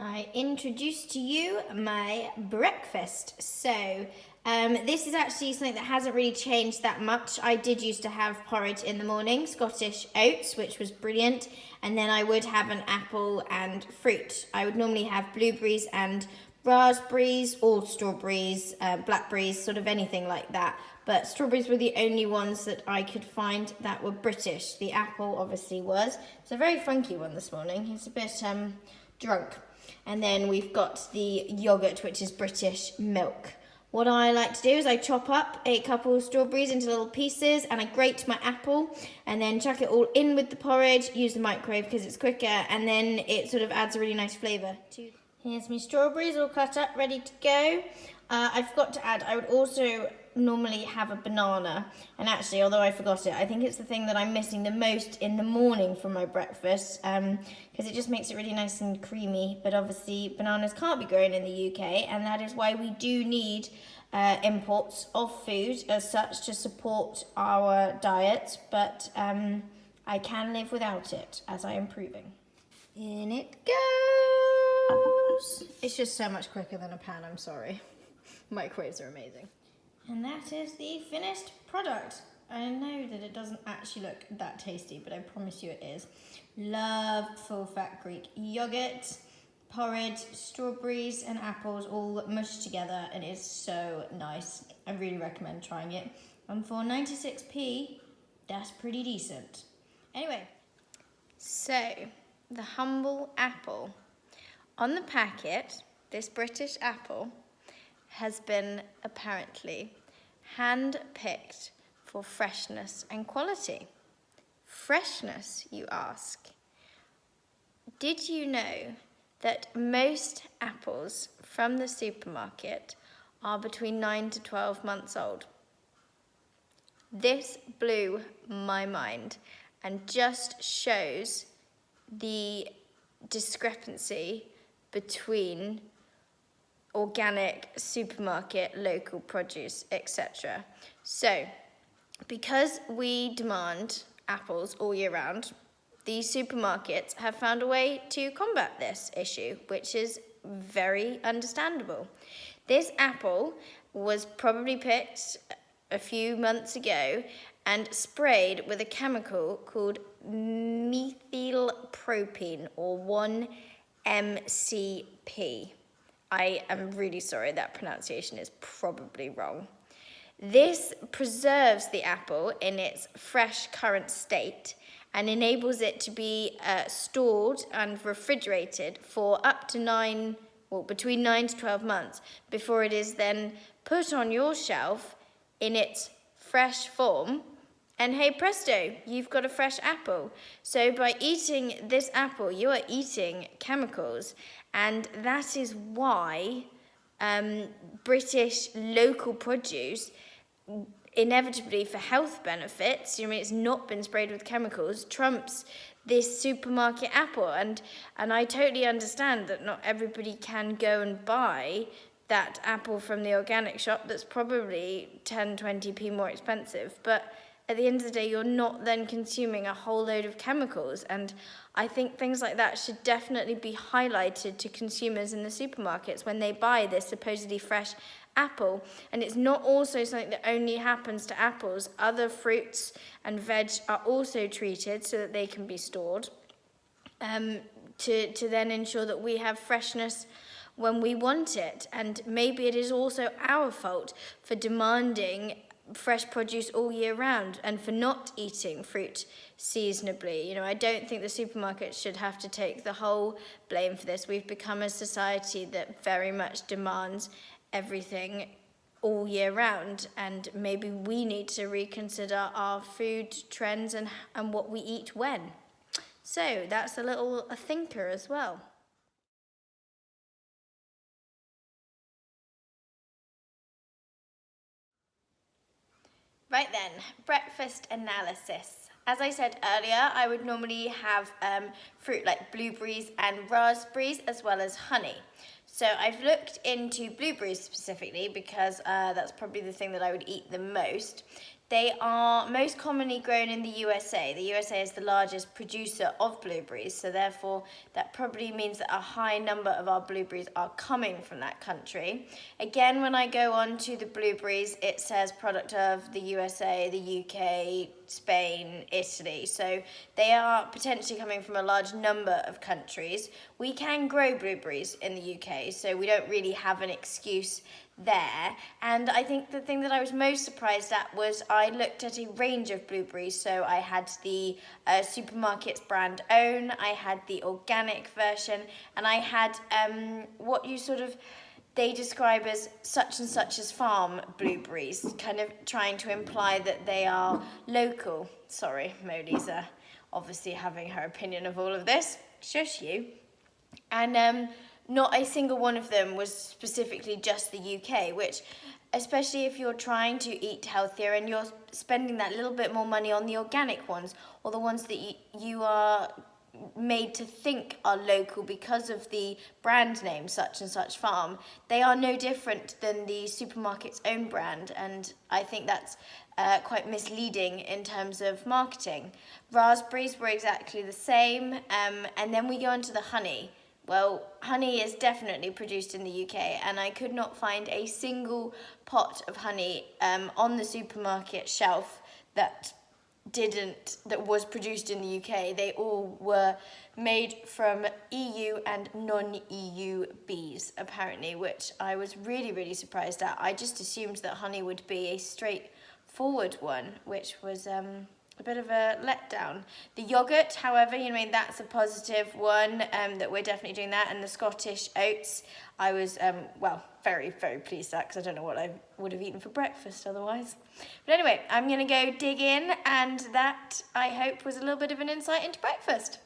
I introduce to you my breakfast. So this is actually something that hasn't really changed that much. I did used to have porridge in the morning, Scottish oats, which was brilliant, and then I would have an apple and fruit. I would normally have blueberries and raspberries or strawberries, blackberries, sort of anything like that. But strawberries were the only ones that I could find that were British. The apple obviously was. It's a very funky one this morning. It's a bit drunk. And then we've got the yogurt, which is British milk. What I like to do is I chop up a couple of strawberries into little pieces and I grate my apple and then chuck it all in with the porridge, use the microwave because it's quicker, and then it sort of adds a really nice flavour to. Here's my strawberries all cut up, ready to go. I forgot to add, I would also normally have a banana, and actually, although I forgot it, I think it's the thing that I'm missing the most in the morning from my breakfast, because it just makes it really nice and creamy. But obviously bananas can't be grown in the UK, and that is why we do need imports of food as such to support our diet, but I can live without it as I am proving. In it goes. It's just so much quicker than a pan, I'm sorry. Microwaves are amazing. And that is the finished product. I know that it doesn't actually look that tasty, but I promise you it is. Love full-fat Greek yogurt, porridge, strawberries and apples all mushed together. It is so nice. I really recommend trying it. And for 96p, that's pretty decent. Anyway, so the humble apple. On the packet, this British apple has been apparently hand-picked for freshness and quality. Freshness, you ask? Did you know that most apples from the supermarket are between 9 to 12 months old? This blew my mind and just shows the discrepancy between organic, supermarket, local produce, etc. So, because we demand apples all year round, these supermarkets have found a way to combat this issue, which is very understandable. This apple was probably picked a few months ago and sprayed with a chemical called methylpropene, or 1-MCP. I am really sorry, that pronunciation is probably wrong. This preserves the apple in its fresh current state and enables it to be stored and refrigerated for up to between 9 to 12 months before it is then put on your shelf in its fresh form. And hey presto, you've got a fresh apple. So by eating this apple, you are eating chemicals. And that is why British local produce, inevitably for health benefits, it's not been sprayed with chemicals, trumps this supermarket apple. And I totally understand that not everybody can go and buy that apple from the organic shop that's probably 10, 20p more expensive. But at the end of the day, you're not then consuming a whole load of chemicals. And I think things like that should definitely be highlighted to consumers in the supermarkets when they buy this supposedly fresh apple. And it's not also something that only happens to apples. Other fruits and veg are also treated so that they can be stored to then ensure that we have freshness when we want it. And maybe it is also our fault for demanding fresh produce all year round and for not eating fruit seasonably. I don't think the supermarket should have to take the whole blame for this. We've become a society that very much demands everything all year round, and maybe we need to reconsider our food trends and what we eat when. So that's a thinker as well. Right then, breakfast analysis. As I said earlier, I would normally have fruit like blueberries and raspberries as well as honey. So I've looked into blueberries specifically because that's probably the thing that I would eat the most. They are most commonly grown in the USA. The USA is the largest producer of blueberries, so therefore that probably means that a high number of our blueberries are coming from that country. Again, when I go on to the blueberries, it says product of the USA, the UK, Spain, Italy. So they are potentially coming from a large number of countries. We can grow blueberries in the UK, so we don't really have an excuse there. And I think the thing that I was most surprised at was I looked at a range of blueberries. So I had the supermarket's brand own, I had the organic version, and I had what you sort of they describe as such and such as farm blueberries, kind of trying to imply that they are local. Sorry, Molly's obviously having her opinion of all of this. Shush you. And not a single one of them was specifically just the UK, which, especially if you're trying to eat healthier and you're spending that little bit more money on the organic ones, or the ones that you are made to think are local because of the brand name such and such farm, they are no different than the supermarket's own brand, and I think that's quite misleading in terms of marketing. Raspberries were exactly the same, and then we go on to the honey. Well, honey is definitely produced in the UK, and I could not find a single pot of honey on the supermarket shelf that was produced in the UK. They all were made from EU and non-EU bees, apparently, which I was really, really surprised at. I just assumed that honey would be a straightforward one, which was a bit of a letdown. The yogurt, however, that's a positive one, that we're definitely doing that. And the Scottish oats, I was, very, very pleased at, because I don't know what I would have eaten for breakfast otherwise. But anyway, I'm going to go dig in, and that, I hope, was a little bit of an insight into breakfast.